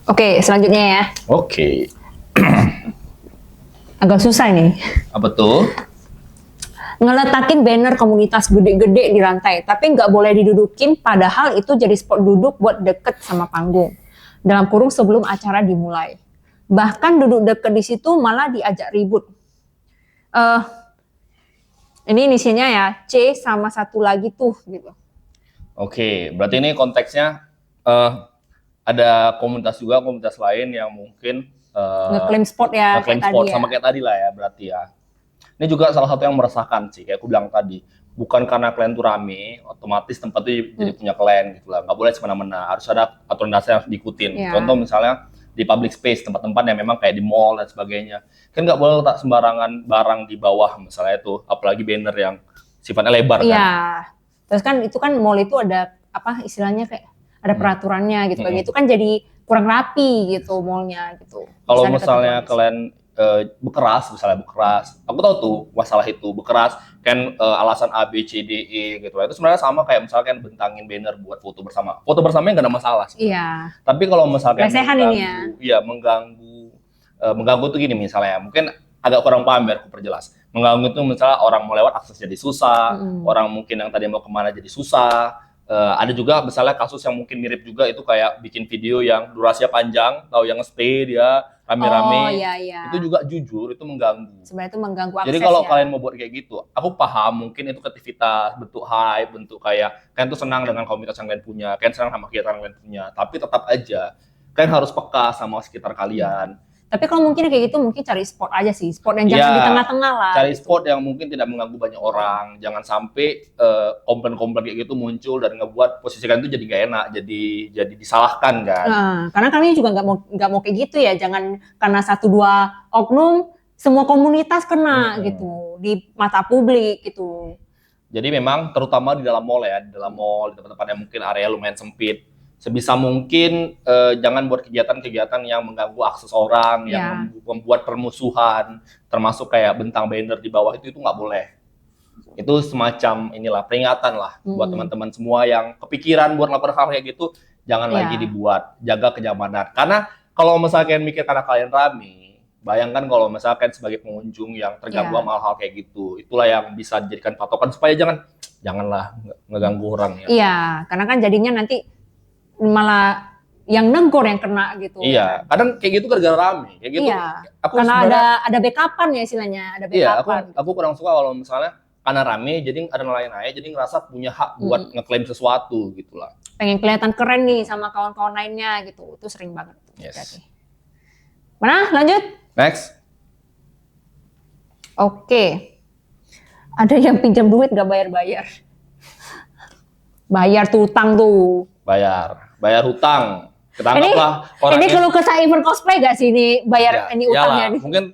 Oke, selanjutnya ya. Oke. Agak susah nih. Apa tuh? Ngeletakin banner komunitas gede-gede di lantai, tapi nggak boleh didudukin, padahal itu jadi spot duduk buat deket sama panggung. Dalam kurung sebelum acara dimulai. Bahkan duduk deket di situ malah diajak ribut. Eh, ini inisialnya ya, C sama satu lagi tuh gitu. Oke, berarti ini konteksnya eh, ada komunitas juga, komunitas lain yang mungkin Ngeklaim spot ya ngeklaim kayak sport tadi ya. sama kayak tadi lah ya berarti ya. Ini juga salah satu yang meresahkan sih, kayak aku bilang tadi. Bukan karena kalian tuh rame, otomatis tempat itu jadi punya kalian gitu lah. Nggak boleh semena-mena, harus ada aturan dasar yang harus diikutin. Ya. Contoh misalnya di public space, tempat-tempat yang memang kayak di mall dan sebagainya. Kan nggak boleh letak sembarangan barang di bawah misalnya itu, apalagi banner yang sifatnya lebar kan. Iya. Terus kan itu kan mall itu ada apa istilahnya kayak ada peraturannya gitu. Kayak gitu kan jadi kurang rapi gitu mallnya gitu. Kalau Bisa ada misalnya ketentuan. kalian bekeras, misalnya bekeras, aku tahu tuh masalah itu bekeras kan alasan A B C D E gitu lah. Itu sebenarnya sama kayak misalkan bentangin banner buat foto bersama. Foto bersamanya nggak ada masalah sih. Iya. Tapi kalau misalkan Lesehan ini ya. iya mengganggu tuh gini misalnya, mungkin agak kurang paham biar aku perjelas. Mengganggu itu misalnya orang mau lewat akses jadi susah, orang mungkin yang tadi mau kemana jadi susah. Ada juga misalnya kasus yang mungkin mirip juga itu kayak bikin video yang durasinya panjang, tahu yang stay dia rame-rame. Oh iya iya. Itu juga jujur itu mengganggu. Sebenarnya itu mengganggu akses Jadi kalau ya. kalian mau buat kayak gitu, aku paham mungkin itu kreativitas, bentuk hype, bentuk kayak kalian tuh senang dengan komunitas yang kalian punya, kalian senang sama kegiatan yang kalian punya, tapi tetap aja kalian harus peka sama sekitar kalian. Tapi kalau mungkin kayak gitu mungkin cari spot aja sih, spot yang jangan Ya, di tengah-tengah lah. cari gitu. spot yang mungkin tidak mengganggu banyak orang. Jangan sampai komplain-komplain kayak gitu muncul dan ngebuat posisi kalian itu jadi gak enak, jadi disalahkan kan. Nah, karena kami juga nggak mau kayak gitu ya, jangan karena satu dua oknum semua komunitas kena gitu di mata publik gitu. Jadi memang terutama di dalam mall ya, di dalam mall, di tempat-tempat yang mungkin area lumayan sempit, sebisa mungkin jangan buat kegiatan-kegiatan yang mengganggu akses orang, yang membuat permusuhan, termasuk kayak bentang banner di bawah itu nggak boleh. Itu semacam inilah peringatan lah buat teman-teman semua yang kepikiran buat melakukan hal kayak gitu, jangan lagi dibuat, jaga kenyamanan. Karena kalau misalkan mikir karena kalian rame, bayangkan kalau misalkan sebagai pengunjung yang terganggu sama hal-hal kayak gitu, itulah yang bisa dijadikan patokan supaya janganlah ngeganggu orang ya. Iya, karena kan jadinya nanti malah yang negor yang kena gitu. Iya, kadang kayak gitu gara-gara rame, kayak gitu. Iya, Aku karena ada backupan ya istilahnya, ada iya, backupan. aku kurang suka kalau misalnya karena rame, jadi ada nelayan aja, jadi ngerasa punya hak buat ngeklaim sesuatu gitu lah. Pengen kelihatan keren nih sama kawan-kawan lainnya gitu, itu sering banget. Yes. Mana? Lanjut? Next. Oke. Ada yang pinjam duit gak bayar-bayar. Bayar tuh utang tuh. Bayar hutang. Ketangkaplah orang ini kalau kesah event cosplay gak sih ini bayar ini utangnya? Yalah, mungkin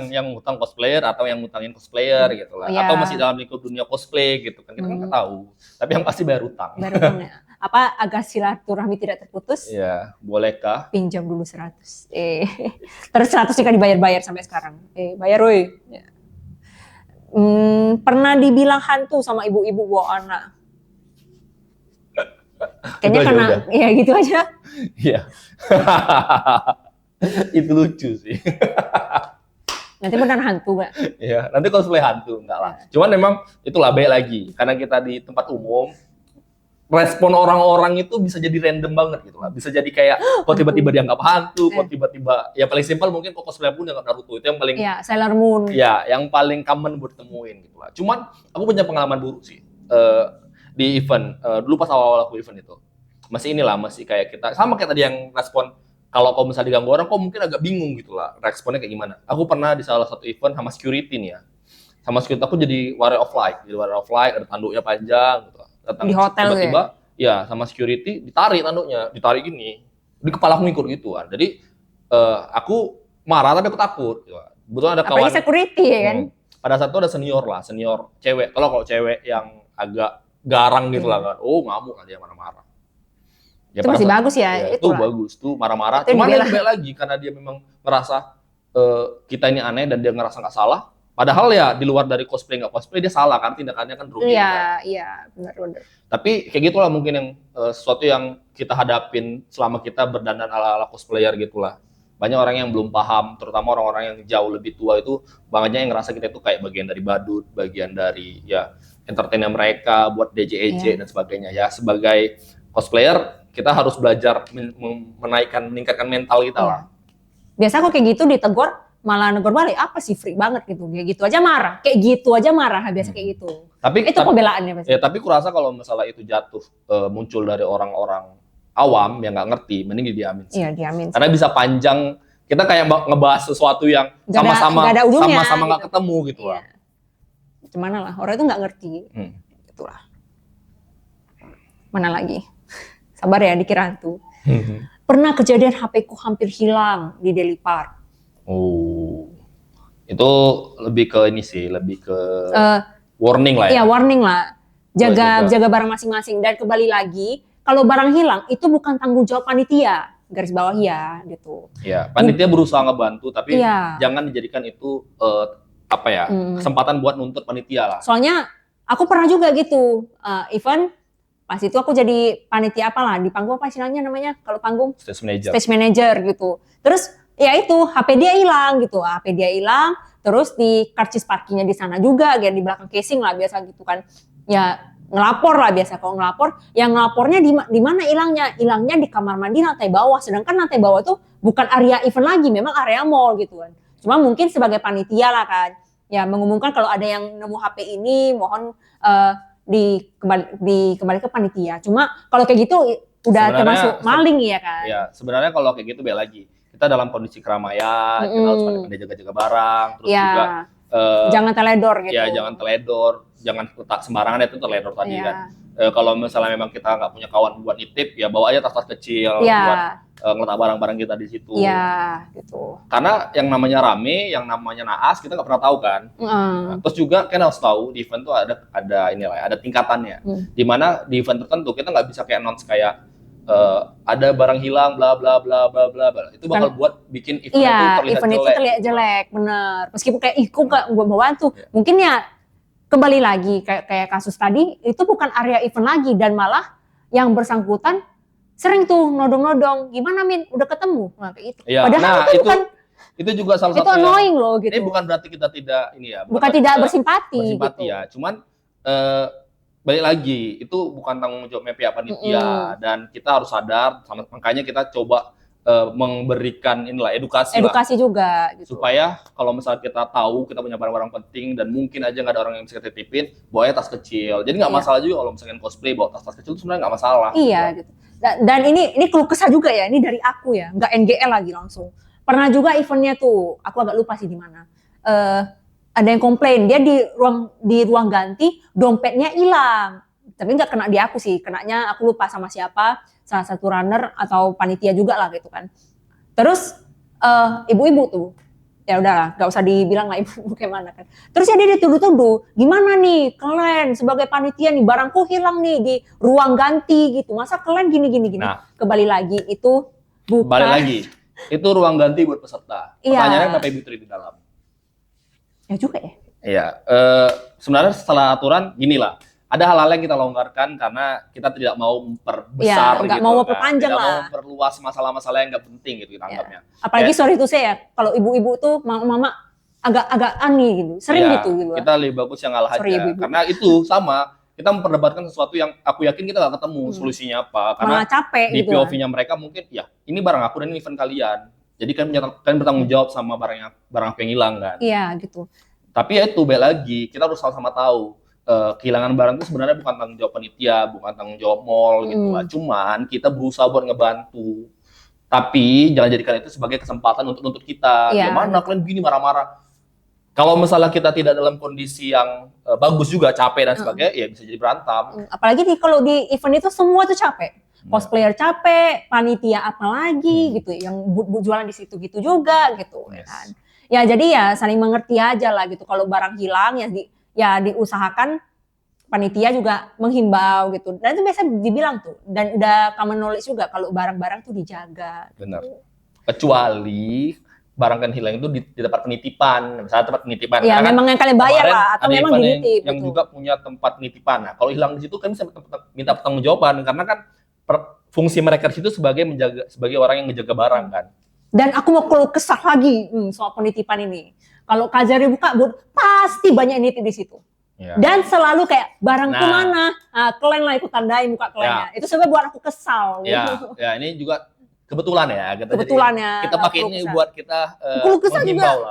yang hutang cosplayer atau yang ngutangin cosplayer gitu lah. Iya. Atau masih dalam lingkup dunia cosplay gitu kan, kita kan nggak tahu. Tapi yang pasti bayar hutang. Bayar utangnya. Apa agar silaturahmi tidak terputus? Iya, bolehkah? Pinjam dulu 100. Terus 100 jika dibayar-bayar sampai sekarang. Bayar woi. Ya. Pernah dibilang hantu sama ibu-ibu bawa anak. Kayaknya karena ya gitu aja. Iya. Itu lucu sih. Nanti benar hantu gak? Iya, nanti cosplay hantu enggak lah. Cuman memang itulah baik lagi karena kita di tempat umum, respon orang-orang itu bisa jadi random banget gitu lah. Bisa jadi kayak kok tiba-tiba dianggap hantu, kok tiba-tiba ya paling simpel mungkin kok cosplay pun dianggap Naruto, itu yang paling Sailor Moon. Ya, yang paling common buat temuin gitu lah. Cuman aku punya pengalaman buruk sih di event dulu pas awal-awal aku event itu. Masih kayak kita sama kayak tadi yang respon kalau misalnya diganggu orang kok mungkin agak bingung gitu lah responnya kayak gimana. Aku pernah di salah satu event sama security nih ya. Sama security aku jadi warrior of light, ada tanduknya panjang gitu. Datang di hotel tiba-tiba ya sama security ditarik tanduknya, ditarik gini. Di kepala aku ngikut gitu kan. Jadi aku marah tapi aku takut gitu. Kebetulan ada kawan. Apalagi security ya kan. Pada saat itu ada senior cewek. Kalau cewek yang agak garang gitu lah kan. Oh, ngamuk lah dia marah-marah. Ya, itu masih bagus ya, itu bagus tuh marah-marah. Cuman dia baik lagi karena dia memang ngerasa kita ini aneh dan dia ngerasa nggak salah. Padahal ya di luar dari cosplay nggak cosplay dia salah kan, tindakannya kan rugi. Iya, Kan? iya, benar-benar. Tapi kayak gitulah mungkin yang sesuatu yang kita hadapin selama kita berdandan ala-ala cosplayer gitulah. Banyak orang yang belum paham, terutama orang-orang yang jauh lebih tua itu banyak yang ngerasa kita itu kayak bagian dari badut, bagian dari ya entertainnya mereka buat DJ dan sebagainya. Ya sebagai cosplayer kita harus belajar meningkatkan mental kita lah. Biasa kok kayak gitu ditegur malah negor balik, apa sih freak banget gitu, kayak gitu aja marah, biasa kayak gitu. Tapi itu pembelaannya pasti. Ya tapi kurasa kalau masalah itu jatuh muncul dari orang-orang awam yang nggak ngerti, mending diamin sih. Iya, diamin. Karena bisa panjang, kita kayak ngebahas sesuatu yang sama-sama nggak ketemu gitu lah. Gimana lah, orang itu nggak ngerti. Itulah. Mana lagi? Sabar ya, dikira hantu. Pernah kejadian HP-ku hampir hilang di Daily Park. Oh, itu lebih ke ini sih, lebih ke warning lah ya. Iya, warning lah. Jaga barang masing-masing. Dan kembali lagi, kalau barang hilang itu bukan tanggung jawab panitia, garis bawah ya gitu. Iya, panitia berusaha ngebantu, tapi jangan dijadikan itu kesempatan buat nuntut panitia lah. Soalnya aku pernah juga gitu, event pas itu aku jadi panitia apalah di panggung, apa istilahnya namanya kalau panggung? Stage manager gitu. Terus ya itu HP dia hilang gitu, HP dia hilang. Terus di karcis parkirnya di sana juga, di belakang casing lah biasa gitu kan. Ya ngelapor lah biasa, kalau ngelapor, yang ngelapornya di mana hilangnya? Hilangnya di kamar mandi lantai bawah, sedangkan lantai bawah tuh bukan area event lagi, memang area mall gitu kan. Cuma mungkin sebagai panitia lah kan, ya mengumumkan kalau ada yang nemu HP ini, mohon dikembali ke panitia. Cuma kalau kayak gitu udah termasuk maling ya kan? Ya sebenarnya kalau kayak gitu balik lagi, kita dalam kondisi keramaian, kita harus pandai jaga-jaga barang, terus juga jangan teledor gitu. Ya jangan teledor, jangan letak sembarangan, itu teledor tadi kan. Kalau misalnya memang kita nggak punya kawan buat nitip, ya bawa aja tas-tas kecil buat ngeletak barang-barang kita di situ. Iya, gitu. Karena yang namanya rame, yang namanya naas, kita nggak pernah tahu kan. Nah, terus juga kan harus tahu di event tuh ada tingkatannya. Dimana di event tertentu kita nggak bisa kayak announce kayak ada barang hilang, bla bla bla bla bla. Itu bakal buat bikin event itu terlihat jelek, bener. Meskipun kayak kok nggak gue bawaan tuh, mungkin ya kembali lagi kayak kasus tadi itu bukan area event lagi, dan malah yang bersangkutan sering tuh nodong-nodong, gimana Min, udah ketemu? Nah, kayak itu. Ya, padahal itu juga salah satu itu annoying loh gitu. Ini bukan berarti kita tidak bukan tidak bersimpati gitu. Ya, cuman balik lagi itu bukan tanggung jawabnya pihak panitia, dan kita harus sadar, makanya kita coba memberikan edukasi juga gitu. Supaya kalau misalnya kita tahu kita punya barang-barang penting dan mungkin aja nggak ada orang yang bisa titipin, bawa tas kecil. Jadi nggak masalah juga kalau misalnya cosplay bawa tas kecil itu sebenarnya nggak masalah. Iya gitu. Dan ini keluh kesah juga ya, ini dari aku ya, nggak NGL lagi langsung. Pernah juga eventnya tuh, aku agak lupa sih di mana. Ada yang komplain dia di ruang ganti dompetnya hilang. Tapi nggak kena di aku sih, kenanya aku lupa sama siapa, salah satu runner atau panitia juga lah gitu kan. Terus ibu-ibu tuh, ya udahlah, nggak usah dibilang lah ibu kayak mana kan. Terus ya dia dituduh-tuduh, gimana nih kalian sebagai panitia nih, barangku hilang nih di ruang ganti gitu, masa kalian gini. Nah, kembali lagi itu bukan. Balik lagi, itu ruang ganti buat peserta. Pertanyaannya kenapa ibu di dalam? Ya juga ya. Iya, sebenarnya setelah aturan gini lah. Ada hal-hal yang kita longgarkan karena kita tidak mau memperbesar nggak mau memperpanjang lah. Tidak mau memperluas masalah-masalah yang nggak penting gitu kita anggapnya. Apalagi sorry itu saya kalau ibu-ibu tuh mama agak aneh gitu, sering gitu. Kita lebih bagus yang ngalah aja. Ibu-ibu. Karena itu sama, kita memperdebatkan sesuatu yang aku yakin kita nggak ketemu solusinya apa. Karena malah capek di gitu. POV-nya mereka mungkin ya ini barang aku dan ini event kalian. Jadi kan bertanggung jawab sama barang aku yang hilang kan. Iya gitu. Tapi ya itu balik lagi, kita harus sama-sama tahu. Kehilangan barang itu sebenarnya bukan tanggung jawab panitia, bukan tanggung jawab mall gitu lah. Cuman kita berusaha buat ngebantu. Tapi jangan jadikan itu sebagai kesempatan untuk nuntut kita. Gimana kalian begini marah-marah. Kalau misalnya kita tidak dalam kondisi yang bagus juga, capek dan sebagainya, ya bisa jadi berantem. Apalagi kalau di event itu semua tuh capek. Cosplayer capek, panitia apalagi gitu, yang jualan di situ gitu juga gitu kan. Ya jadi ya saling mengerti aja lah gitu. Kalau barang hilang ya diusahakan panitia juga menghimbau gitu. Dan itu biasa dibilang tuh. Dan udah common knowledge juga kalau barang-barang tuh dijaga. Benar. Kecuali barang kan hilang itu di tempat penitipan, misalnya tempat penitipan. Ya, Karena kan memang yang kalian bayar kemarin lah, atau ada memang event dinitip. yang gitu. juga punya tempat penitipan. Nah, kalau hilang di situ kan bisa minta pertanggungjawaban karena kan fungsi mereka di situ sebagai orang yang ngejaga barang kan. Dan aku mau keluh kesah lagi soal penitipan ini. Kalau Kazari buka, pasti banyak nitip di situ. Ya. Dan selalu kayak barangku Nah. mana? Kalian lah ikut tandai muka kaliannya. Itu sebenarnya buat aku kesal. Gitu. Ya ini juga kebetulan ya. Kebetulan ya. Kita pakai ini buat kita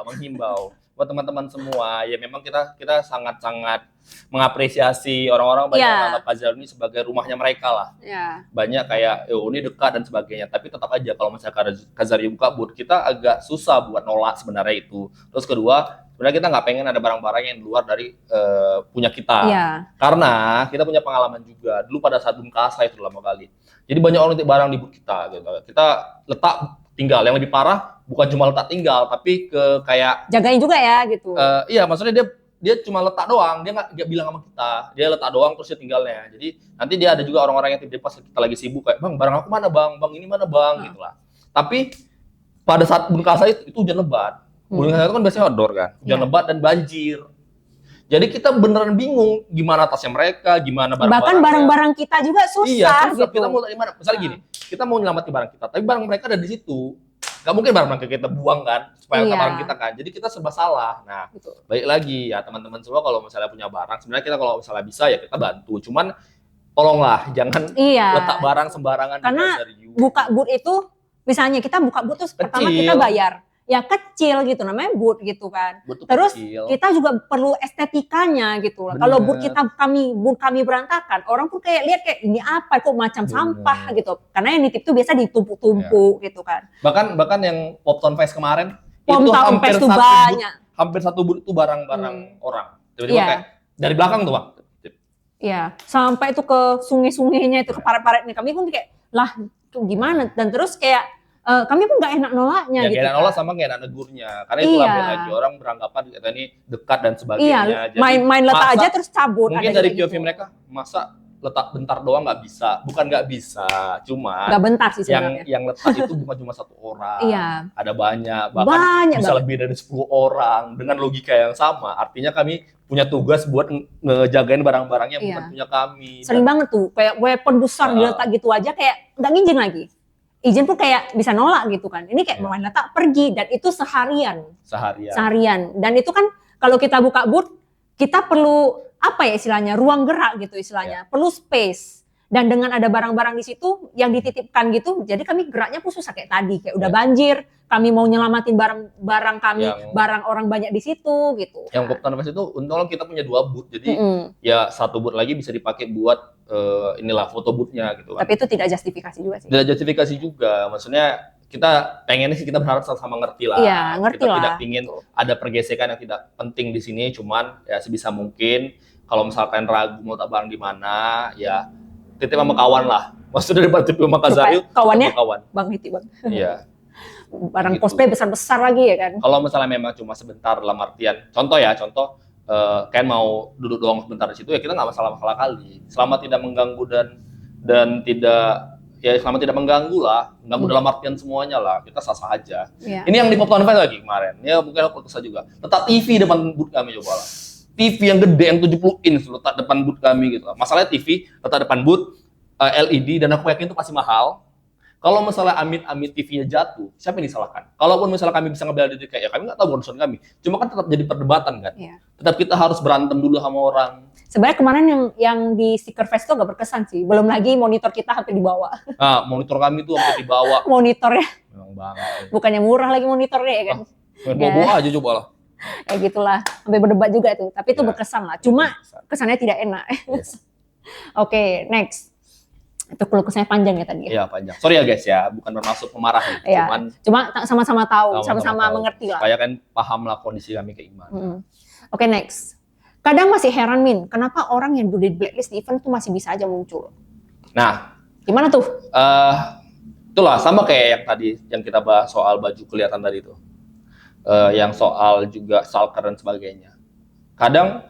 menghimbau buat teman-teman semua. Ya memang kita sangat-sangat mengapresiasi orang-orang banyak menganggap Kazari ini sebagai rumahnya mereka lah. Ya. Banyak kayak ini dekat dan sebagainya. Tapi tetap aja kalau misalnya Kazari buka booth, kita agak susah buat nolak sebenarnya itu. Terus kedua, sebenarnya kita nggak pengen ada barang-barang yang di luar dari punya kita. Karena kita punya pengalaman juga. Dulu pada saat Bungkasa itu lama kali. Jadi banyak orang nitip barang di booth kita. Gitu. Kita letak tinggal. Yang lebih parah bukan cuma letak tinggal, tapi ke kayak jagain juga ya gitu. Iya, maksudnya dia cuma letak doang. Dia nggak bilang sama kita. Dia letak doang terus dia tinggalnya. Jadi nanti dia ada juga orang-orang yang titip pas kita lagi sibuk kayak, "Bang, barang aku mana, Bang? Bang, ini mana, Bang?" Gitulah. Tapi pada saat Bungkasa itu hujan lebat. Bungkasa itu kan biasanya outdoor kan. Hujan lebat dan banjir. Jadi kita beneran bingung gimana tasnya mereka, gimana barang-barangnya. Bahkan barang-barang kita juga susah. Iya, susah. Gitu. Kita mau dari mana? Misalnya gini, kita mau nyelamatin barang kita, tapi barang mereka ada di situ. Gak mungkin barang kita buang kan, supaya barang kita kan. Jadi kita serba salah. Nah, baik lagi ya teman-teman semua kalau misalnya punya barang, sebenarnya kita kalau misalnya bisa ya kita bantu. Cuman tolonglah jangan letak barang sembarangan. Karena buka booth itu, misalnya kita buka booth terus pertama kita bayar. Ya kecil gitu, namanya booth gitu kan. Terus kita juga perlu estetikanya gitu. Kalau booth kami berantakan, orang pun kayak lihat kayak ini apa kok macam sampah gitu. Karena yang nitip itu biasa ditumpuk-tumpuk gitu kan. Bahkan yang Poptown Fest kemarin itu hampir satu booth itu barang-barang orang. Tiba-tiba kayak dari belakang tuh, Bang. Iya, sampai itu ke sungai-sungainya itu ke paret-paretnya. Kami pun kayak lah gimana, dan terus kayak kami pun gak enak nolaknya gitu. Gak enak nolak sama gak enak negurnya. Karena itu lagi orang beranggapan kita ini dekat dan sebagainya. Jadi, main letak aja terus cabut. Mungkin dari POV mereka, masa letak bentar doang gak bisa. Bukan gak bisa, cuma gak bentar sih sebenarnya. Yang letak itu bukan cuma satu orang. Ada banyak, bahkan banyak bisa lebih dari 10 orang. Dengan logika yang sama, artinya kami punya tugas buat ngejagain barang-barang yang bukan punya kami. Sering banget tuh, kayak weapon besar diletak gitu aja kayak gak nginjing lagi. Izin pun kayak bisa nolak gitu kan. Ini kayak main letak pergi, dan itu seharian. Dan itu kan kalau kita buka booth, kita perlu apa ya istilahnya, ruang gerak gitu istilahnya. Perlu space. Dan dengan ada barang-barang di situ yang dititipkan gitu, jadi kami geraknya pun susah kayak tadi, kayak udah banjir, kami mau nyelamatin barang kami, barang orang banyak di situ gitu. Yang Poptown Fest itu untung kita punya 2 booth, jadi ya satu booth lagi bisa dipakai buat inilah foto boothnya gitu kan. Tapi itu tidak justifikasi juga sih. Tidak justifikasi juga, maksudnya kita pengennya sih kita berharap sama-sama ngerti lah. Iya, ngerti kita lah. tidak ingin ada pergesekan yang tidak penting di sini, cuman ya sebisa mungkin kalau misalkan ragu mau tak barang di mana, ya titip sama kawan lah. Maksudnya daripada titip sama Kazari, kawannya kawan. Bang titip, Bang. Iya. Barang gitu. Cosplay besar-besar lagi ya kan. Kalau misalnya memang cuma sebentar dalam artian, contoh kan mau duduk doang sebentar di situ ya kita nggak masalah kali. Selama tidak mengganggu dan tidak selama tidak mengganggu lah, mengganggu dalam artian semuanya lah, kita sah-sah aja. Ini yang di Poptown Fest lagi kemarin, ya mungkin aku kesal juga. Letak TV depan booth kami coba lah. TV yang gede yang 70 inch letak depan booth kami gitu. Masalahnya TV letak depan booth LED dan aku yakin itu pasti mahal. Kalau misalnya amit-amit TV-nya jatuh, siapa yang disalahkan? Kalaupun misalnya kami bisa ngebela diri kayak ya kami nggak tahu urusan kami. Cuma kan tetap jadi perdebatan kan. Tetap kita harus berantem dulu sama orang. Sebenarnya kemarin yang di Sticker Fest itu gak berkesan sih. Belum lagi monitor kita hampir dibawa. Monitor kami tuh hampir dibawa. Monitornya. Memang banget. Bukannya murah lagi monitornya ya kan. Bawa aja coba lah. Kayak gitulah. Sampai berdebat juga tuh. Tapi itu berkesan lah. Cuma kesannya tidak enak. Oke, next. Itu keluh kesahnya panjang ya tadi. Iya, panjang. Sorry ya guys ya, bukan bermaksud memarahi. Cuma sama-sama tahu, sama-sama mengerti lah. Supaya kan paham lah kondisi kami kayak gimana. Oke, next. Kadang masih heran Min, kenapa orang yang udah di blacklist di event itu masih bisa aja muncul. Nah, gimana tuh? Itulah sama kayak yang tadi yang kita bahas soal baju kelihatan tadi itu. Yang soal juga stalker dan sebagainya. Kadang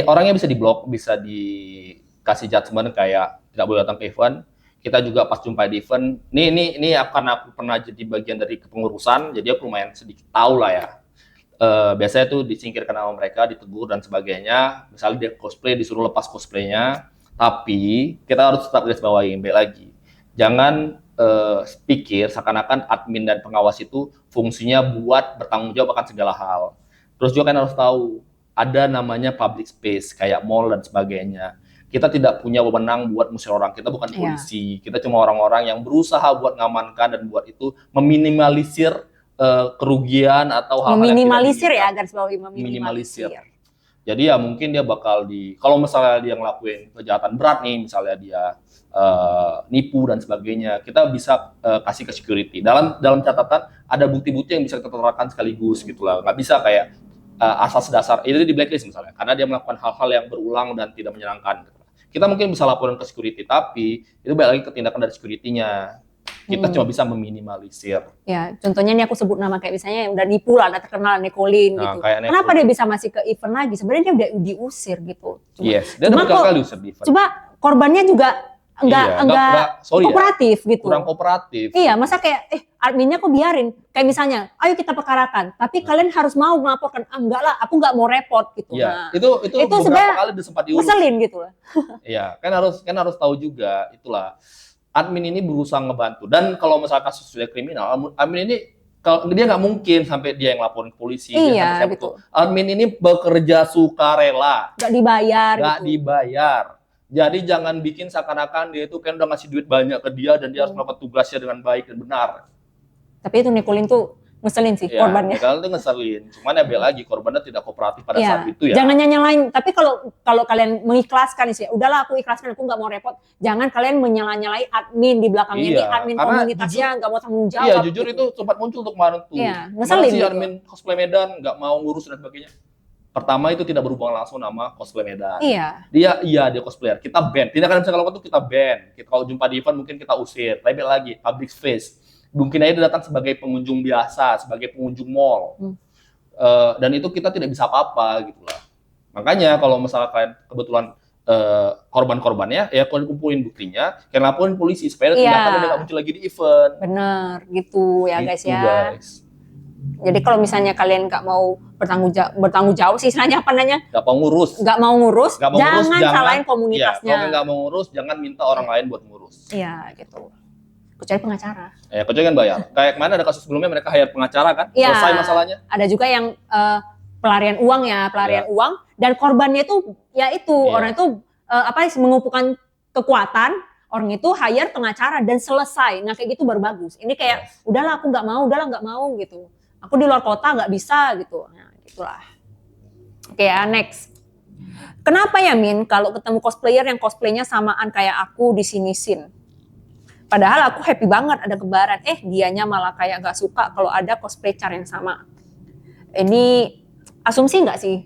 orangnya bisa diblok, bisa dikasih judgement kayak tidak boleh datang ke event. kita juga pas jumpa di event, ini karena aku pernah jadi bagian dari kepengurusan, jadi aku lumayan sedikit tahu lah ya. Biasanya tuh disingkirkan sama mereka, ditegur dan sebagainya. Misalnya dia cosplay, disuruh lepas cosplaynya, tapi kita harus tetap garis bawahi, baik lagi. Jangan pikir seakan-akan admin dan pengawas itu fungsinya buat bertanggung jawab akan segala hal. Terus juga kan harus tahu, ada namanya public space, kayak mall dan sebagainya. Kita tidak punya wewenang buat musir orang, kita bukan polisi. Kita cuma orang-orang yang berusaha buat ngamankan dan buat itu meminimalisir kerugian atau hal-hal meminimalisir ya, garis bawahi meminimalisir. Jadi ya mungkin dia bakal kalau misalnya dia ngelakuin kejahatan berat nih, misalnya dia nipu dan sebagainya, kita bisa kasih ke security. Dalam catatan ada bukti-bukti yang bisa kita terapkan sekaligus gitulah. Nggak bisa kayak asas dasar itu di blacklist misalnya, karena dia melakukan hal-hal yang berulang dan tidak menyenangkan. Kita mungkin bisa laporan ke security, tapi itu balik lagi ke tindakan dari security-nya. Kita cuma bisa meminimalisir. Ya, contohnya ini aku sebut nama kayak misalnya yang udah nipu lah, udah terkenal Nicolin gitu. Kenapa dia bisa masih ke event lagi? Sebenarnya dia udah diusir gitu. Dia udah berkali-kali diusir di event. Coba korbannya juga enggak kooperatif gitu. Kurang kooperatif. Iya, masa kayak adminnya kok biarin. Kayak misalnya, ayo kita perkarakan, tapi kalian harus mau melaporkan. Enggak lah, aku enggak mau repot gitu. Iya, itu beberapa kali udah sempat diurus. Ngeselin gitu lah. Iya, kan harus tahu juga itulah. Admin ini berusaha ngebantu, dan kalau misalnya kasus sudah kriminal, admin ini kalau dia nggak mungkin sampai dia yang laporin ke polisi. Iya, gitu. Admin ini bekerja sukarela, nggak dibayar. Jadi jangan bikin seakan-akan dia itu kan udah ngasih duit banyak ke dia dan dia harus melakukan tugasnya dengan baik dan benar. Tapi itu Nicolin tuh ngeselin sih korbannya. Nicolin tuh ngeselin. Cuman ya bel lagi korbannya tidak kooperatif pada saat itu ya. Jangan nyalain. Tapi kalau kalian mengikhlaskan sih, udahlah aku ikhlaskan, aku nggak mau repot. Jangan kalian menyala-nyalai admin di belakangnya ini, admin komunitasnya nggak mau tanggung jawab. Iya, jujur itu sempat muncul untuk kemarin tuh. Iya, ngeselin gitu. Admin cosplay Medan nggak mau ngurus dan sebagainya. Pertama itu tidak berhubungan langsung nama cosplay Medan. Iya. Dia cosplayer. Kita ban. Tindakan yang bisa kalau itu kita ban. Kalau jumpa di event mungkin kita usir. Tapi lagi public space. Mungkin aja dia datang sebagai pengunjung biasa, sebagai pengunjung mall. Dan itu kita tidak bisa apa-apa gitu lah. Makanya kalau misalnya kalian kebetulan korban-korbannya, ya kalian kumpulin buktinya, kalian laporin polisi supaya tindakan tidak muncul lagi di event. Bener, gitu ya guys ya. Jadi kalau misalnya kalian nggak mau bertanggung jawab sih istilahnya apa namanya? Nggak mau ngurus, jangan salahin komunitasnya. Kalau nggak mau ngurus, jangan minta orang lain buat ngurus. Iya gitu. Kecuali pengacara. Ya, kecuali kan bayar. Kayak kemana ada kasus sebelumnya mereka hire pengacara kan? Ya, selesai masalahnya. Ada juga yang pelarian uang dan korbannya itu orang itu mengumpulkan kekuatan. Orang itu hire pengacara dan selesai. Nah kayak gitu baru bagus. Ini kayak udahlah aku nggak mau gitu. Aku di luar kota nggak bisa gitu. Nah gitulah. Oke ya, next. Kenapa ya Min kalau ketemu cosplayer yang cosplaynya samaan kayak aku di sini Sin? Padahal aku happy banget ada kembaran. Dianya malah kayak nggak suka kalau ada cosplay car yang sama. Ini asumsi nggak sih?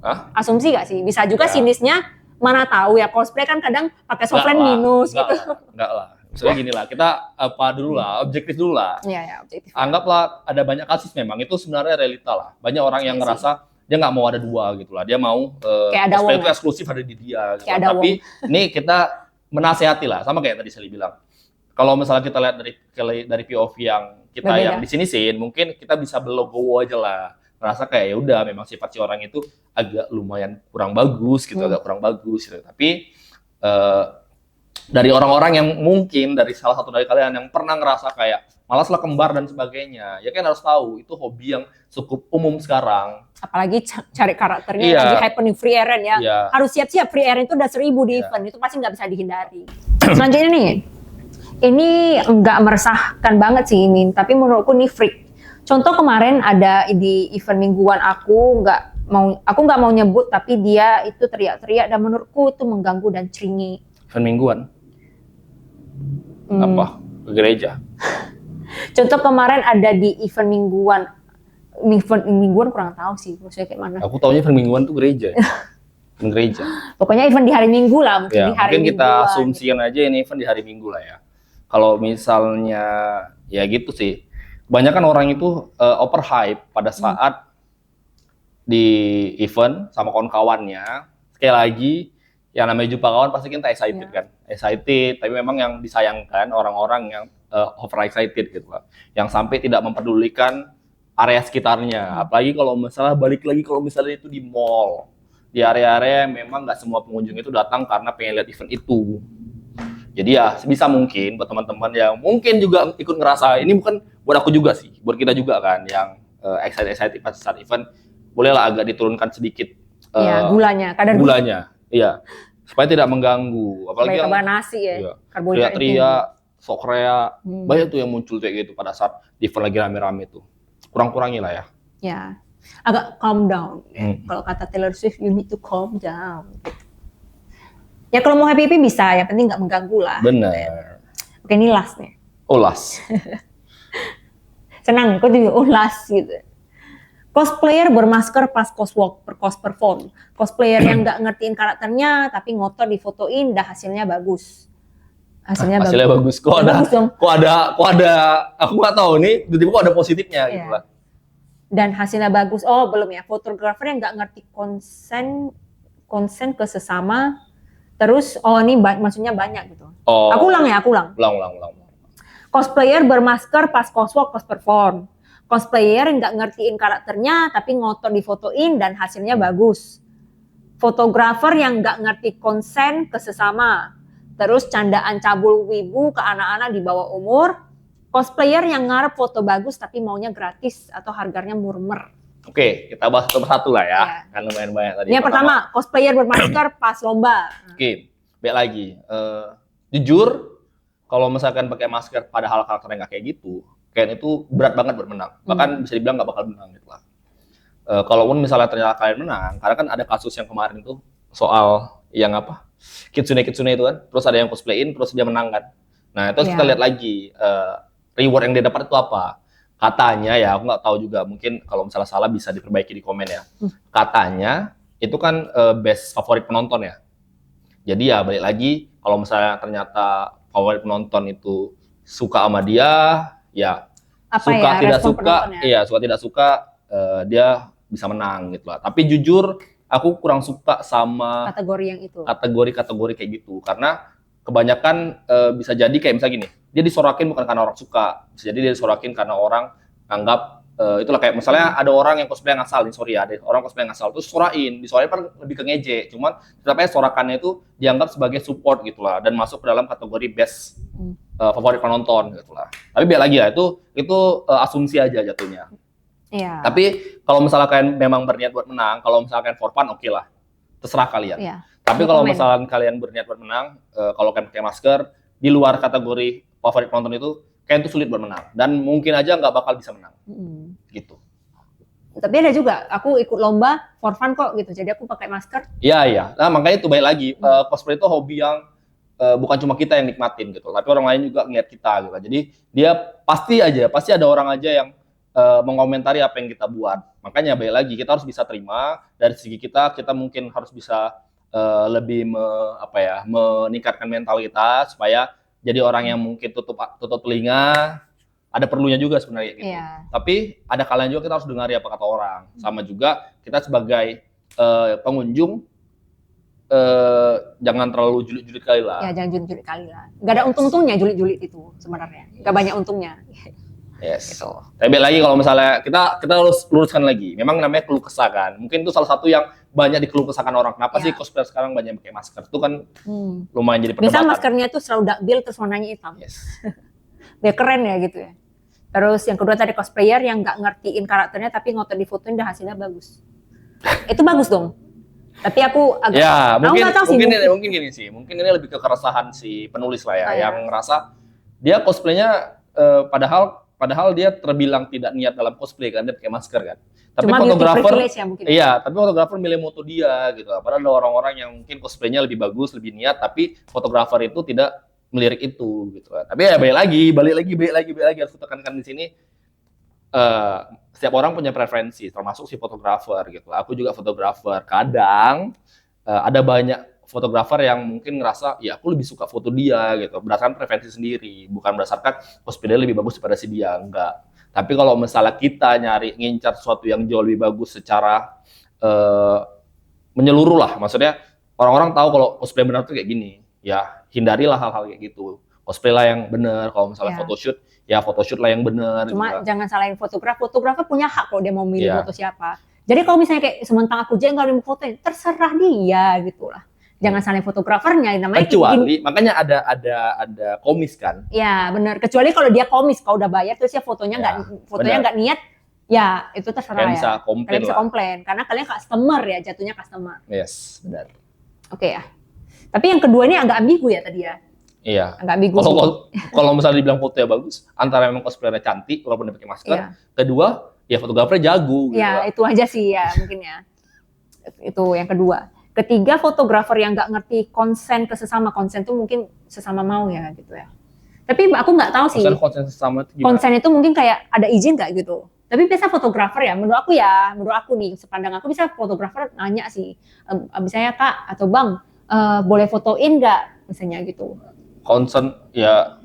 Hah? Asumsi nggak sih? Bisa juga sinisnya. Mana tahu ya cosplay kan kadang pakai softline minus gitu. Enggak lah. Misalnya gini lah, kita objektif dulu lah. Iya, objektif. Anggaplah ada banyak kasus memang itu sebenarnya realita lah. Banyak orang yang ngerasa dia nggak mau ada dua gitu lah. Dia mau cosplay itu eksklusif ada di dia. Gitu. Tapi ini kita menasehati lah, sama kayak tadi Sally bilang. Kalau misalnya kita lihat dari POV yang kita yang di sini sih, mungkin kita bisa belogowo aja lah. Merasa kayak ya udah memang sifat si orang itu agak lumayan kurang bagus gitu, agak kurang bagus gitu. Tapi dari orang-orang yang mungkin dari salah satu dari kalian yang pernah ngerasa kayak malas lah kembar dan sebagainya, ya kan harus tahu itu hobi yang cukup umum sekarang. Apalagi cari karakternya lagi happening free errand ya. Harus siap-siap free errand itu udah 1000 di event, itu pasti nggak bisa dihindari. Selanjutnya nih, ini nggak meresahkan banget sih Min, tapi menurutku ini freak. Contoh kemarin ada di event mingguan aku nggak mau nyebut, tapi dia itu teriak-teriak dan menurutku itu mengganggu dan cringy. Event mingguan? Apa? Ke gereja? Contoh kemarin ada di event mingguan. Event mingguan kurang tahu sih maksudnya kayak mana. Aku taunya event mingguan tuh gereja. Gereja. Pokoknya event di hari Minggu lah, mungkin di hari minggu. Mungkin kita asumsikan aja ini event di hari Minggu lah ya. Kalau misalnya ya gitu sih. Kebanyakan orang itu overhype pada saat di event sama kawan-kawannya. Sekali lagi, Ya namanya jumpa kawan pasti kita excited Ya. kan, excited. Tapi memang yang disayangkan orang-orang yang over excited gitu lah, yang sampai tidak mempedulikan area sekitarnya. Apalagi kalau misalnya balik lagi kalau misalnya itu di mall, di area-area yang memang nggak semua pengunjung itu datang karena pengen lihat event itu. Jadi ya sebisa mungkin buat teman-teman yang mungkin juga ikut ngerasa ini bukan buat aku juga sih, buat kita juga kan yang excited pas saat event, bolehlah agak diturunkan sedikit Ya, gulanya, kadar gulanya, iya, supaya tidak mengganggu. Apalagi supaya yang tambah nasi ya, iya, karbohidrat yang tinggi. teriak-teriak, sok teriak, Hmm. banyak tuh yang muncul kayak gitu pada saat event lagi rame-rame tuh. Kurang-kurangi lah ya. Ya, agak calm down. Hmm. Kalau kata Taylor Swift, you need to calm down. Ya kalau mau happy bisa, yang penting nggak mengganggu lah. Bener. Oke, ini last nih. Ulas. Senang, kok juga last gitu. Cosplayer bermasker pas cos perform. Cosplayer yang nggak ngertiin karakternya, tapi ngotot difotoin, dah hasilnya bagus. Hasilnya bagus. Kok ada, Bagus dong. kok ada, aku nggak tahu nih, tiba-tiba kok ada positifnya Iya. gitu lah. Dan hasilnya bagus. Oh belum ya, fotografer yang nggak ngerti konsen ke sesama. Terus ini maksudnya banyak gitu. Oh. Aku ulang. Ulang. Cosplayer bermasker pas coswalk, cos perform. Cosplayer nggak ngertiin karakternya tapi ngotot difotoin dan hasilnya bagus. Fotografer yang nggak ngerti konsen ke sesama. Terus candaan cabul wibu ke anak-anak di bawah umur. Cosplayer yang ngarep foto bagus tapi maunya gratis atau harganya murmer. Oke, kita bahas satu persatu lah ya. Iya. Kan lumayan banyak tadi. Ini yang pertama, cosplayer bermasker pas lomba. Oke, baik lagi. Jujur, kalau misalkan pakai masker padahal karakternya nggak kayak gitu, kayak itu berat banget buat menang. Bahkan bisa dibilang nggak bakal menang gitu lah. Kalaupun misalnya ternyata kalian menang, karena kan ada kasus yang kemarin itu soal yang apa? Kitsune itu kan, terus ada yang cosplayin, terus dia menang kan. Nah, terus kita lihat lagi reward yang dia dapat itu apa. Katanya ya, aku nggak tahu juga, mungkin kalau misalnya salah bisa diperbaiki di komen ya. Katanya itu kan best favorit penonton ya. Jadi ya balik lagi, kalau misalnya ternyata favorit penonton itu suka sama dia, ya Apa suka ya, tidak respon suka, penontonnya? iya suka tidak suka dia bisa menang gitu lah. Tapi jujur aku kurang suka sama Kategori yang itu. kategori kayak gitu karena kebanyakan bisa jadi kayak misalnya gini, dia disorakin bukan karena orang suka, bisa jadi dia disorakin karena orang anggap itulah kayak misalnya ada orang yang cosplay ngasal nih, sorry ya, ada orang cosplay ngasal terus disorain kan lebih ke ngeje, cuman tapi sorakannya itu dianggap sebagai support gitulah dan masuk ke dalam kategori best favorit penonton gitulah. Tapi biar lagi ya itu asumsi aja jatuhnya. Iya. Tapi kalau misalnya kalian memang berniat buat menang, kalau misalnya kalian for fun, oke lah, terserah kalian. Iya. Tapi kalau misalnya kalian berniat buat menang, kalau kalian pakai masker di luar kategori favorit penonton itu, kalian tuh sulit buat menang dan mungkin aja nggak bakal bisa menang. Gitu. Tapi ada juga, aku ikut lomba for fun kok gitu, jadi aku pakai masker. Iya. Nah makanya itu baik lagi, cosplay itu hobi yang bukan cuma kita yang nikmatin gitu, tapi orang lain juga ngeliat kita gitu. Jadi dia pasti ada orang aja yang mengomentari apa yang kita buat. Makanya baik lagi kita harus bisa terima dari segi kita mungkin harus bisa lebih meningkatkan mental kita supaya jadi orang yang mungkin tutup telinga, ada perlunya juga sebenarnya gitu. Iya. Tapi ada kalanya juga kita harus dengar apa kata orang. Sama juga kita sebagai pengunjung jangan terlalu julid-julid kali lah. Ya jangan julid-julid kali lah. Gak ada untung-untungnya julid-julid itu sebenarnya. Gak banyak untungnya. Yes. Gitu. Tapi lagi kalau misalnya kita harus luruskan lagi. Memang namanya keluh kesah kan. Mungkin itu salah satu yang banyak dikeluh kesahkan orang. Kenapa sih cosplayer sekarang banyak pakai masker? Itu kan lumayan jadi perdebatan. Misal maskernya tuh selalu dakbil terus warnanya hitam. Yes. Biar keren ya gitu ya. Terus yang kedua tadi cosplayer yang nggak ngertiin karakternya tapi ngotot difotoin dan hasilnya bagus. Itu bagus dong. Tapi aku agak mungkin gini sih. Mungkin ini lebih ke keresahan si penulis lah ya, yang ngerasa dia cosplaynya padahal dia terbilang tidak niat dalam cosplay kan, dia pakai masker kan. Tapi fotografer, tapi fotografer milih moto dia gitu. Padahal ada orang-orang yang mungkin cosplaynya lebih bagus, lebih niat, tapi fotografer itu tidak melirik itu gitu. Tapi ya balik lagi harus tekankan di sini. Setiap orang punya preferensi, termasuk si fotografer gitu. Aku juga fotografer. Kadang ada banyak fotografer yang mungkin ngerasa ya aku lebih suka foto dia gitu, berdasarkan preferensi sendiri, bukan berdasarkan cosplay dia lebih bagus daripada si dia, enggak. Tapi kalau misalnya kita ngincar sesuatu yang jauh lebih bagus secara menyeluruh lah, maksudnya orang-orang tahu kalau cosplay benar tuh kayak gini. Ya, hindarilah hal-hal kayak gitu. Cosplay lah yang benar. Kalau misalnya photoshoot, ya photoshoot lah yang benar. Cuma gitu. jangan salahin fotografer punya hak kok dia mau milih Iya. foto siapa. Jadi kalau misalnya kayak sementara aku aja nggak ada yang mau fotoin, terserah dia gitu lah. Jangan salahin fotografernya, namanya Kecuali makanya ada komis kan. ya benar. Kecuali kalau dia komis, kalau udah bayar terus ya fotonya nggak niat, ya itu terserah Kalian ya. bisa komplain Kalian bisa lah. komplain karena kalian customer ya, jatuhnya customer. Yes, benar. Oke ya. Tapi yang kedua ini agak ambigu ya tadi ya. Iya. Agak ambigu. Kalau misalnya dibilang fotonya bagus, antara memang cosplayernya cantik walaupun dia pakai masker, Iya. kedua ya fotografernya jago gitu. Ya itu aja sih ya mungkin ya. Itu yang kedua. Ketiga, fotografer yang nggak ngerti konsen ke sesama. Konsen itu mungkin sesama mau ya gitu ya. Tapi aku nggak tahu sih. Konsen sama itu gimana? Konsen itu mungkin kayak ada izin nggak gitu. Tapi biasa fotografer ya, menurut aku nih, sepandang aku bisa fotografer nanya sih, misalnya Kak atau Bang, boleh fotoin nggak, misalnya gitu. Konsen ya,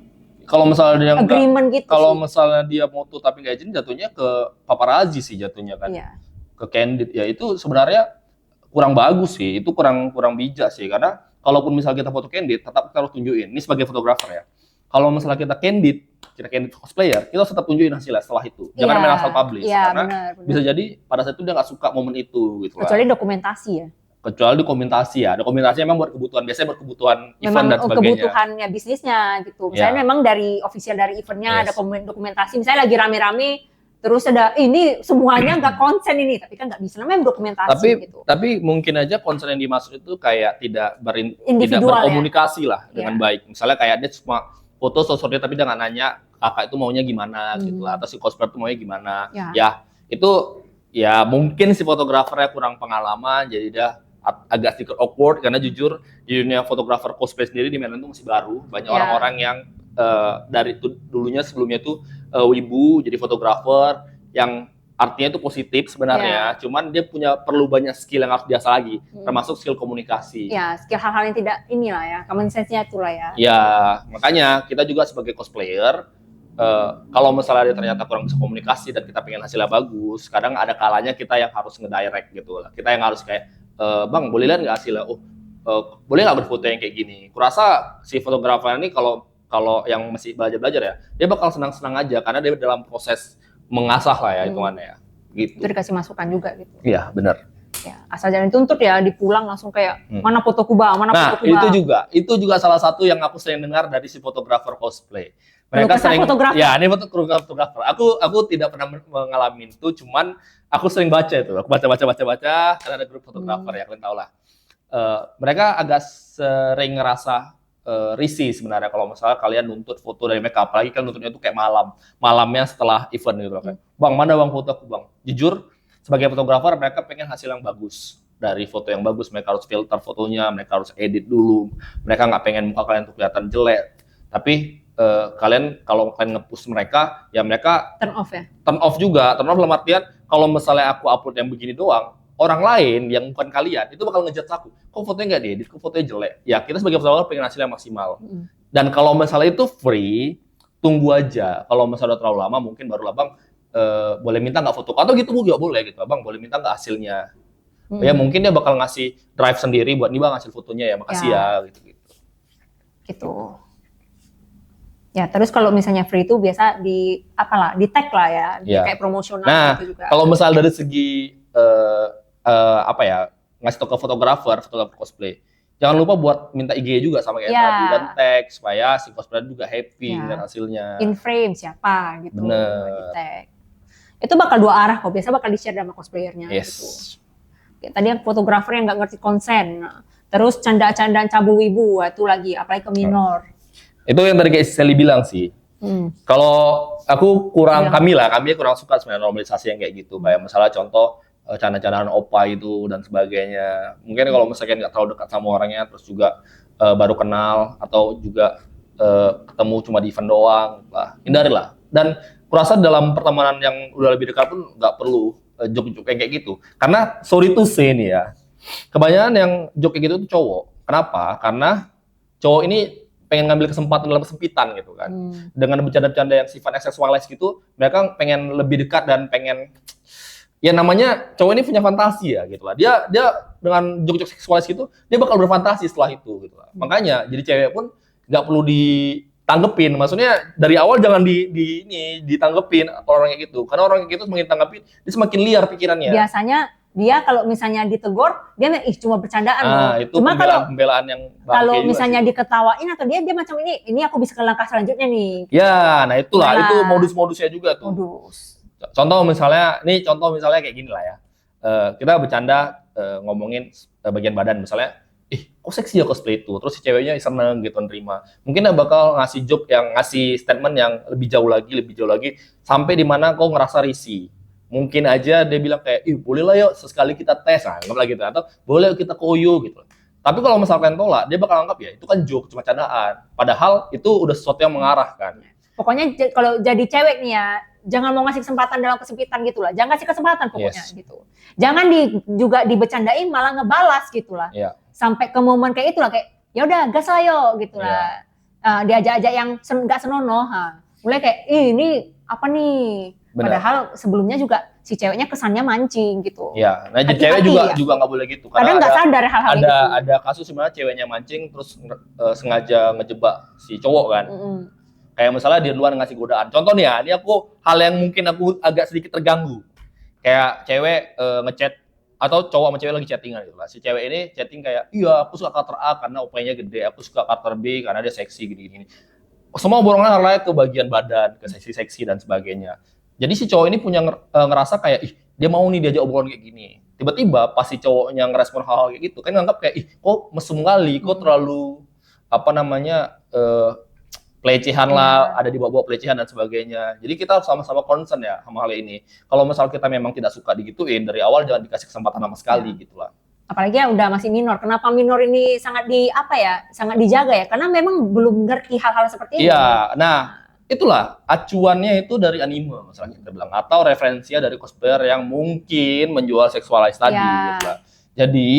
kalau misalnya dia agreement gitu. Kalau sih. misalnya dia foto tapi nggak izin, jatuhnya ke paparazzi sih jatuhnya kan, Iya. ke candid ya itu sebenarnya kurang bagus sih, itu kurang bijak sih karena kalaupun misalnya kita foto candid, tetap kita harus tunjukin. Ini sebagai fotografer ya. Kalau misalnya kita candid cosplayer, kita harus tetap tunjukin hasilnya setelah itu. Jangan main asal publish, karena benar. bisa jadi pada saat itu dia nggak suka momen itu gitu lah. Kecuali dokumentasi ya. Kecuali dokumentasi ya. Dokumentasi memang buat kebutuhan, biasanya buat kebutuhan event memang dan sebagainya. kebutuhannya bisnisnya gitu. Misalnya memang dari official dari eventnya ada dokumentasi. Misalnya lagi rame-rame, terus ada ini semuanya nggak konsen ini, tapi kan nggak bisa namanya dokumentasi gitu. Tapi mungkin aja konsen yang dimaksud itu kayak tidak Individual, berkomunikasi lah dengan baik. Misalnya kayak dia cuma foto sosoknya tapi dia nggak nanya kakak itu maunya gimana gitu lah, atau si cosplayer itu maunya gimana. Ya itu ya mungkin si fotografernya kurang pengalaman, jadi dia agak sedikit awkward karena jujur di dunia fotografer cosplay sendiri di Medan itu masih baru. Banyak orang-orang yang dari sebelumnya itu wibu jadi fotografer yang artinya itu positif sebenarnya, cuman dia perlu banyak skill yang harus diasah lagi, termasuk skill komunikasi. Ya, skill hal-hal yang tidak inilah ya, common sense-nya itulah ya. Ya, makanya kita juga sebagai cosplayer, kalau misalnya dia ternyata kurang bisa komunikasi dan kita pengen hasilnya bagus, kadang ada kalanya kita yang harus ngedirect gitu lah. Kita yang harus kayak, Bang, boleh lihat nggak hasilnya? Boleh nggak berfoto yang kayak gini? Kurasa si fotografer ini kalau yang masih belajar ya, dia bakal senang-senang aja karena dia dalam proses mengasah lah ya hitungannya ya. Gitu. Itu dikasih masukan juga gitu. Iya, benar. Ya, asal jangan dituntut ya, dipulang langsung kayak mana fotoku Bang, mana fotoku Bang. Itu juga salah satu yang aku sering dengar dari si fotografer cosplay. Mereka sering fotografer. Ya, ini fotografer. Aku tidak pernah mengalami itu, cuman aku sering baca itu. Aku baca karena ada grup fotografer ya, kalian tahu lah. Mereka agak sering ngerasa risih sebenarnya kalau misalnya kalian nuntut foto dari mereka, apalagi kan nuntutnya itu kayak malamnya setelah event gitu kan. Bang, mana bang foto aku Bang? Jujur, sebagai fotografer mereka pengen hasil yang bagus. Dari foto yang bagus mereka harus filter fotonya, mereka harus edit dulu. Mereka nggak pengen muka kalian tuh kelihatan jelek. Tapi kalau kalian nge-push mereka, ya mereka turn off ya. Turn off juga. Turn off dalam artian kalau misalnya aku upload yang begini doang, orang lain yang bukan kalian itu bakal ngejudge aku. Kok fotonya nggak diedit, kok fotonya jelek. Ya kita sebagai fotografer pengen hasilnya maksimal. Dan kalau misalnya itu free, tunggu aja. Kalau misalnya udah terlalu lama, mungkin barulah Bang, boleh minta nggak foto? Atau gitu juga boleh gitu. Bang, boleh minta nggak hasilnya? Ya mungkin dia bakal ngasih drive sendiri buat nih Bang hasil fotonya ya. Makasih ya gitu. Gitu. Ya, terus kalau misalnya free itu biasa di tag lah ya, kayak promosional gitu juga. Kalau misal dari segi ngasih tau ke fotografer cosplay, jangan lupa buat minta IG juga sama kayak tadi dan tag supaya si cosplayer juga happy dengan hasilnya. In frame siapa gitu. Bener. Di tag. Itu bakal dua arah kok, biasa bakal di-share sama cosplayernya gitu. Ya, tadi yang fotografer yang nggak ngerti konsen, terus canda-candaan cabul wibu itu lagi, apalagi ke minor. Itu yang tadi kayak Sally bilang sih. Kalau aku kami kurang suka sebenarnya normalisasi yang kayak gitu. Kayak misalnya contoh canda-candaan opa itu dan sebagainya. Mungkin kalau misalkan nggak terlalu dekat sama orangnya, terus juga baru kenal atau juga ketemu cuma di event doang, lah hindarilah. Dan kurasa dalam pertemanan yang udah lebih dekat pun nggak perlu joke-joke kayak gitu. Karena sorry to say nih ya, kebanyakan yang joke kayak gitu tuh cowok. Kenapa? Karena cowok ini pengen ngambil kesempatan dalam kesempitan gitu kan. Dengan bercanda-bercanda yang sifatnya seksualis gitu, mereka pengen lebih dekat dan pengen ya namanya cowok ini punya fantasi ya gitu lah. Dia dengan joke-joke seksualis gitu, dia bakal berfantasi setelah itu gitu lah. Makanya jadi cewek pun nggak perlu ditanggepin. Maksudnya dari awal jangan ditanggepin orang kayak gitu. Karena orang kayak gitu semakin tanggepin, dia semakin liar pikirannya. Biasanya dia kalau misalnya ditegur, dia cuma bercandaan loh. Itu Cuma pembelaan yang kalau misalnya diketawain atau dia macam ini aku bisa ke langkah selanjutnya nih. Ya, nah itulah itu modus-modusnya juga tuh. Modus. Contoh misalnya kayak gini lah ya. Kita bercanda ngomongin bagian badan misalnya, kok seksi ya cosplay itu. Terus si ceweknya seneng gitu nerima. Mungkin dia bakal ngasih statement yang lebih jauh lagi sampai di mana kau ngerasa risih. Mungkin aja dia bilang kayak, boleh lah yuk sesekali kita tes, anggaplah gitu, atau boleh yuk kita koyo gitu. Tapi kalau misalkan tolak, dia bakal anggap ya itu kan joke, cuma candaan. Padahal itu udah sesuatu yang mengarahkan. Pokoknya kalau jadi cewek nih ya, jangan mau ngasih kesempatan dalam kesempitan gitu lah. Jangan kasih kesempatan pokoknya gitu. Jangan juga dibecandain malah ngebalas gitu lah. Sampai ke momen kayak itulah kayak, ya udah gas lah yuk gitu lah. Diajak-ajak yang nggak senonoh, mulai kayak ini apa nih? Bener. Padahal sebelumnya juga si ceweknya kesannya mancing gitu. Iya, nah cewek juga nggak boleh gitu. Kadang nggak sadar hal-hal itu. Ada kasus sebenarnya ceweknya mancing terus sengaja ngejebak si cowok kan. Kayak misalnya dia duluan ngasih godaan. Contoh nih ya, ini hal yang mungkin aku agak sedikit terganggu. Kayak cewek ngechat atau cowok sama cewek lagi chattingan gitu lah. Si cewek ini chatting kayak, iya aku suka karakter A karena opanya gede, aku suka karakter B karena dia seksi gini-gini. Semua borongan arahnya ke bagian badan, ke seksi-seksi dan sebagainya. Jadi si cowok ini punya ngerasa kayak, dia mau nih diajak obrolan kayak gini. Tiba-tiba pas si cowoknya ngerespon hal-hal kayak gitu, kan nganggap kayak, kok mesum kali, kok terlalu pelecehan lah, ada di bawah pelecehan dan sebagainya. Jadi kita harus sama-sama concern ya sama hal ini. Kalau misal kita memang tidak suka digituin, dari awal jangan dikasih kesempatan sama sekali gitu lah. Apalagi ya udah masih minor. Kenapa minor ini sangat sangat dijaga ya? Karena memang belum ngerti hal-hal seperti ini. Iya, nah itulah acuannya itu dari anime misalnya kita bilang, atau referensinya dari cosplayer yang mungkin menjual seksualis tadi gitu lah. Jadi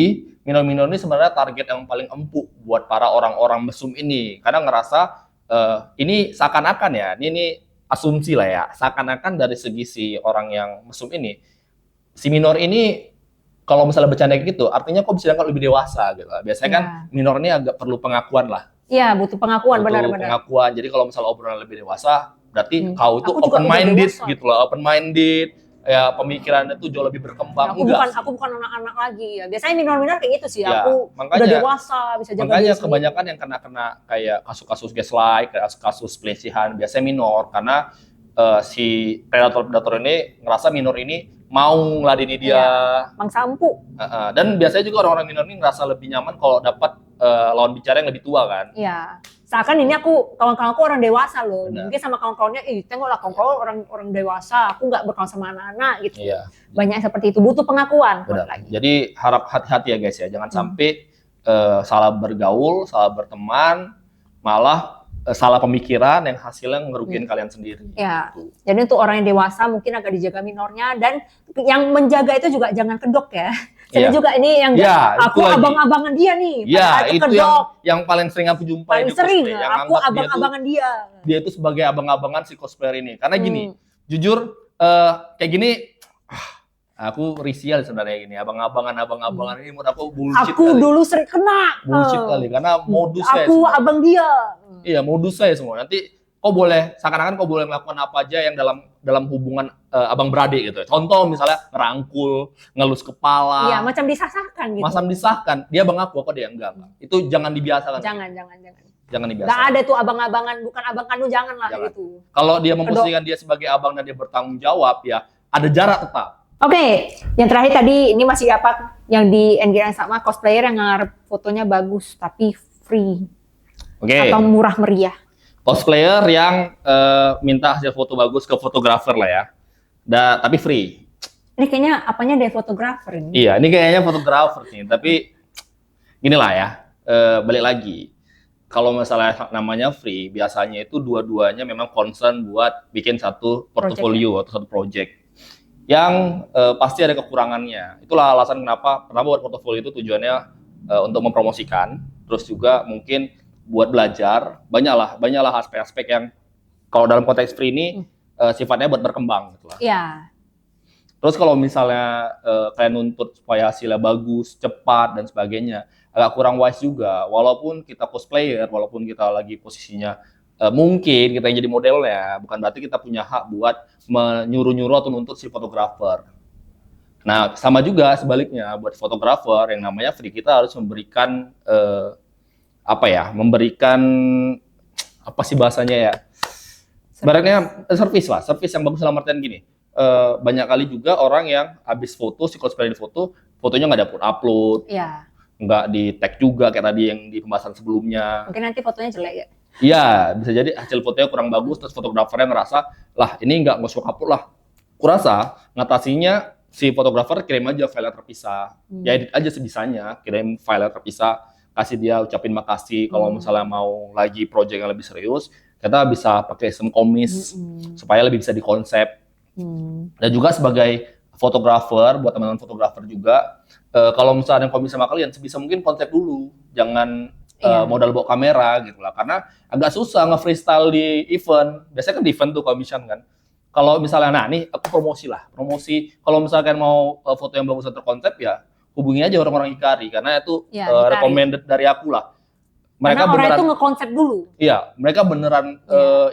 minor-minor ini sebenarnya target yang paling empuk buat para orang-orang mesum ini, karena ngerasa ini seakan-akan ya, ini asumsi lah ya, seakan-akan dari segi si orang yang mesum ini, si minor ini kalau misalnya bercanda gitu, artinya kok bisa dianggap lebih dewasa gitu. Biasanya kan minor ini agak perlu pengakuan lah. Iya, butuh pengakuan, benar-benar. Pengakuan. Jadi kalau misalnya obrolan lebih dewasa, berarti kau itu open minded gitu loh, open minded. Ya pemikirannya tuh jauh lebih berkembang. Aku bukan anak-anak lagi ya. Biasanya minor-minor kayak gitu sih. Ya, aku udah dewasa, bisa jaga diri. Makanya kebanyakan yang kena kayak kasus-kasus gaslight, kasus pelecehan, biasanya minor karena si predator ini ngerasa minor ini mau ngeladeni dia. Mangsa empuk. Dan biasanya juga orang-orang minor ini ngerasa lebih nyaman kalau dapat lawan bicara yang lebih tua kan. Iya. Seakan ini kawan-kawanku orang dewasa loh. Benar. Mungkin sama kawan-kawannya, tengoklah kawan-kawan orang dewasa, aku nggak berkawan sama anak-anak gitu. Iya. Banyak seperti itu, butuh pengakuan. Lagi. Jadi harap hati-hati ya guys ya, jangan sampai salah bergaul, salah berteman, malah salah pemikiran yang hasilnya ngerugiin kalian sendiri. Ya. Gitu. Jadi untuk orang yang dewasa mungkin agak dijaga minornya, dan yang menjaga itu juga jangan kedok ya. Jadi juga ini yang aku abang-abangan dia nih. Iya, itu yang paling sering aku jumpai di cosplay. Aku abang-abangan dia. Dia itu sebagai abang-abangan si cosplayer ini. Karena gini, jujur kayak gini, aku risih sebenarnya gini. Abang-abangan ini menurut aku bullshit. Aku dulu sering kena. Bullshit kali, karena modusnya. Aku abang dia. Iya, modusnya semua. Nanti kau boleh, seakan-akan kau boleh melakukan apa aja yang dalam hubungan abang beradik gitu. Contoh misalnya ngerangkul, ngelus kepala. Iya, macam disahkan gitu. Macam disahkan. Dia abang aku, kok dia enggak. Itu jangan dibiasakan. Jangan. Jangan dibiasakan. Gak ada tuh abang-abangan, bukan abang kandung, janganlah gitu. Kalau dia memposisikan dia sebagai abang dan dia bertanggung jawab, ya ada jarak tetap. Oke, yang terakhir tadi ini masih apa yang di NGN sama cosplayer yang ngarep fotonya bagus tapi free. Atau murah meriah. Cosplayer yang minta hasil foto bagus ke fotografer lah ya, tapi free. Ini kayaknya apanya dari fotografer ini? Iya, ini kayaknya fotografer sih, tapi ginilah ya, balik lagi. Kalau misalnya namanya free, biasanya itu dua-duanya memang concern buat bikin satu portofolio atau satu project. Yang pasti ada kekurangannya. Itulah alasan kenapa buat portofolio itu tujuannya untuk mempromosikan, terus juga mungkin buat belajar, banyaklah aspek-aspek yang kalau dalam konteks free ini sifatnya buat berkembang gitu lah. Iya. Terus kalau misalnya kalian nuntut supaya hasilnya bagus, cepat dan sebagainya, agak kurang wise juga. Walaupun kita cosplayer, walaupun kita lagi posisinya mungkin kita yang jadi modelnya, bukan berarti kita punya hak buat menyuruh-nyuruh atau nuntut si fotografer. Nah, sama juga sebaliknya buat fotografer yang namanya free, kita harus memberikan apa ya? Memberikan apa sih bahasanya ya? Sebenarnya service lah, service yang bagus dalam artian gini. Banyak kali juga orang yang habis foto, si cosplayer di foto, fotonya nggak ada upload, Iya. nggak di tag juga kayak tadi yang di pembahasan sebelumnya. Mungkin nanti fotonya jelek ya. Iya, bisa jadi hasil fotonya kurang bagus, terus fotografernya ngerasa, lah ini nggak usah upload lah. Kurasa ngatasinya si fotografer kirim aja file terpisah, ya edit aja sebisanya, kirim file terpisah, kasih dia ucapin makasih. Kalau misalnya mau lagi project yang lebih serius, kita bisa pakai sistem komis supaya lebih bisa dikonsep. Dan juga sebagai fotografer, buat teman-teman fotografer juga, kalau misalnya yang komis sama kalian, sebisa mungkin konsep dulu, jangan modal bawa kamera gitu lah, karena agak susah nge-freestyle di event. Biasanya kan di event tuh commission kan. Kalau misalnya, nah nih aku promosi, kalau misalkan mau foto yang bagus dan terkonsep ya, hubungi aja orang-orang Hikari, karena itu recommended dari aku lah. Mereka karena orang itu ngekonsep dulu. Iya, mereka beneran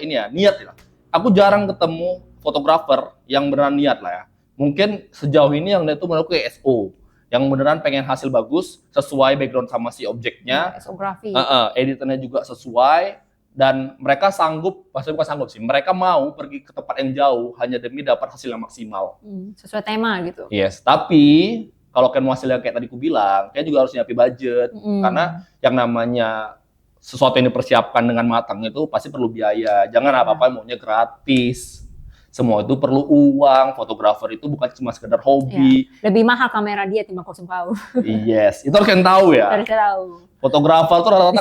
ini ya, niat ya. Aku jarang ketemu fotografer yang beneran niat lah ya. Mungkin sejauh ini yang itu menurutku SO, yang beneran pengen hasil bagus, sesuai background sama si objeknya. Fotografi. Editornya juga sesuai. Dan mereka sanggup, maksudnya bukan sanggup sih, mereka mau pergi ke tempat yang jauh hanya demi dapat hasil yang maksimal. Sesuai tema gitu. Yes, tapi kalau kan mau hasilnya kayak tadi aku bilang, kayak juga harus nyiapin budget. Karena yang namanya sesuatu yang dipersiapkan dengan matang itu pasti perlu biaya. Jangan apa-apa maunya gratis. Semua itu perlu uang. Fotografer itu bukan cuma sekedar hobi. Lebih mahal kamera dia timbang kostum kau. Yes, itu harus kalian tahu ya. Harus tahu. Fotografer tuh rata-rata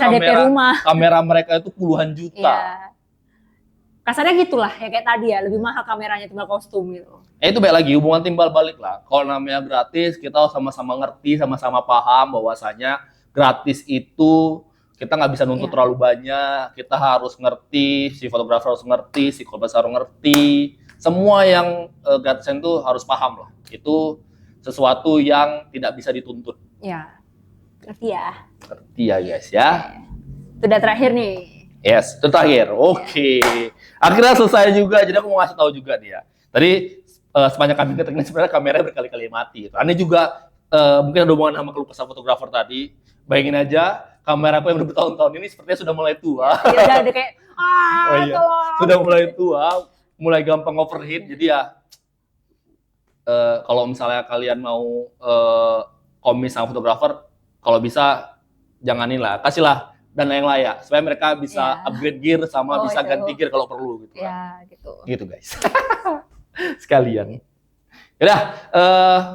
kamera mereka itu puluhan juta. Iya. Kasarnya gitulah, ya kayak tadi ya, lebih mahal kameranya timbang kostum gitu. Itu baik lagi, hubungan timbal balik lah. Kalau namanya gratis, kita sama-sama ngerti, sama-sama paham bahwasanya gratis itu kita nggak bisa nuntut terlalu banyak. Kita harus ngerti, si fotografer harus ngerti, si koreografer harus ngerti. Semua yang gratisan itu harus paham lah. Itu sesuatu yang tidak bisa dituntut. Ya, ngerti ya. Ngerti ya guys ya. Sudah terakhir nih. Yes, itu terakhir. Oke. Akhirnya selesai juga. Jadi aku mau ngasih tahu juga nih ya. Tadi sepanjang kami ketekan sebenarnya kamera berkali-kali mati. Ini juga mungkin ada hubungan sama keluh kesah fotografer tadi. Bayangin aja kamera aku yang udah bertahun-tahun ini sepertinya sudah mulai tua. Ya, udah kayak sudah mulai tua, mulai gampang overheat. Jadi ya kalau misalnya kalian mau komis sama fotografer, kalau bisa janganin lah, kasihlah dana yang layak supaya mereka bisa upgrade gear sama bisa ganti gear kalau perlu gitu. Ya, gitu. Gitu guys. Sekalian. Yaudah,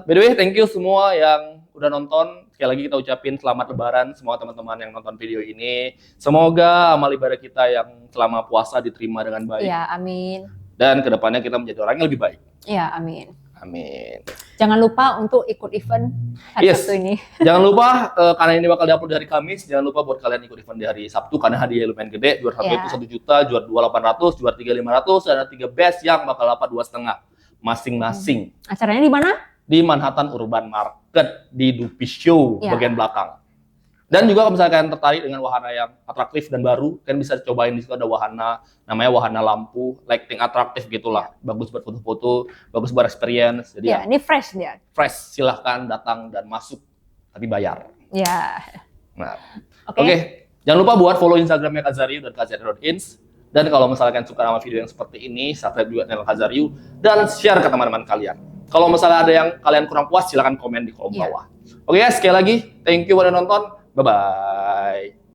by the way thank you semua yang udah nonton. Sekali lagi kita ucapin selamat lebaran semua teman-teman yang nonton video ini. Semoga amal ibadah kita yang selama puasa diterima dengan baik. Ya, amin. Dan kedepannya kita menjadi orang yang lebih baik. Ya, amin. Amin. Jangan lupa untuk ikut event hari Sabtu ini. Jangan lupa, karena ini bakal diupload di hari Kamis, jangan lupa buat kalian ikut event di hari Sabtu, karena hadiahnya lumayan gede. Juara 1 itu 1 juta, juara 2 800, juara 3 500, dan ada 3 best yang bakal dapat 2,5 masing-masing. Acaranya di mana? Di Manhattan Urban Market, di Dupi Show, bagian belakang. Dan juga kalau misalnya kalian tertarik dengan wahana yang atraktif dan baru, kalian bisa cobain di situ ada wahana, namanya wahana lampu, lighting atraktif gitulah. Bagus buat foto-foto, bagus buat experience. Jadi ya, ini fresh dia. Fresh, silahkan datang dan masuk, tapi bayar. Ya. Nah, Oke. Jangan lupa buat follow Instagramnya Kazariu dan kazariu.ins. Dan kalau misalnya kalian suka sama video yang seperti ini, subscribe juga channel Kazariu dan share ke teman-teman kalian. Kalau misalnya ada yang kalian kurang puas, silahkan komen di kolom bawah. Oke, sekali lagi, thank you udah nonton. Bye-bye.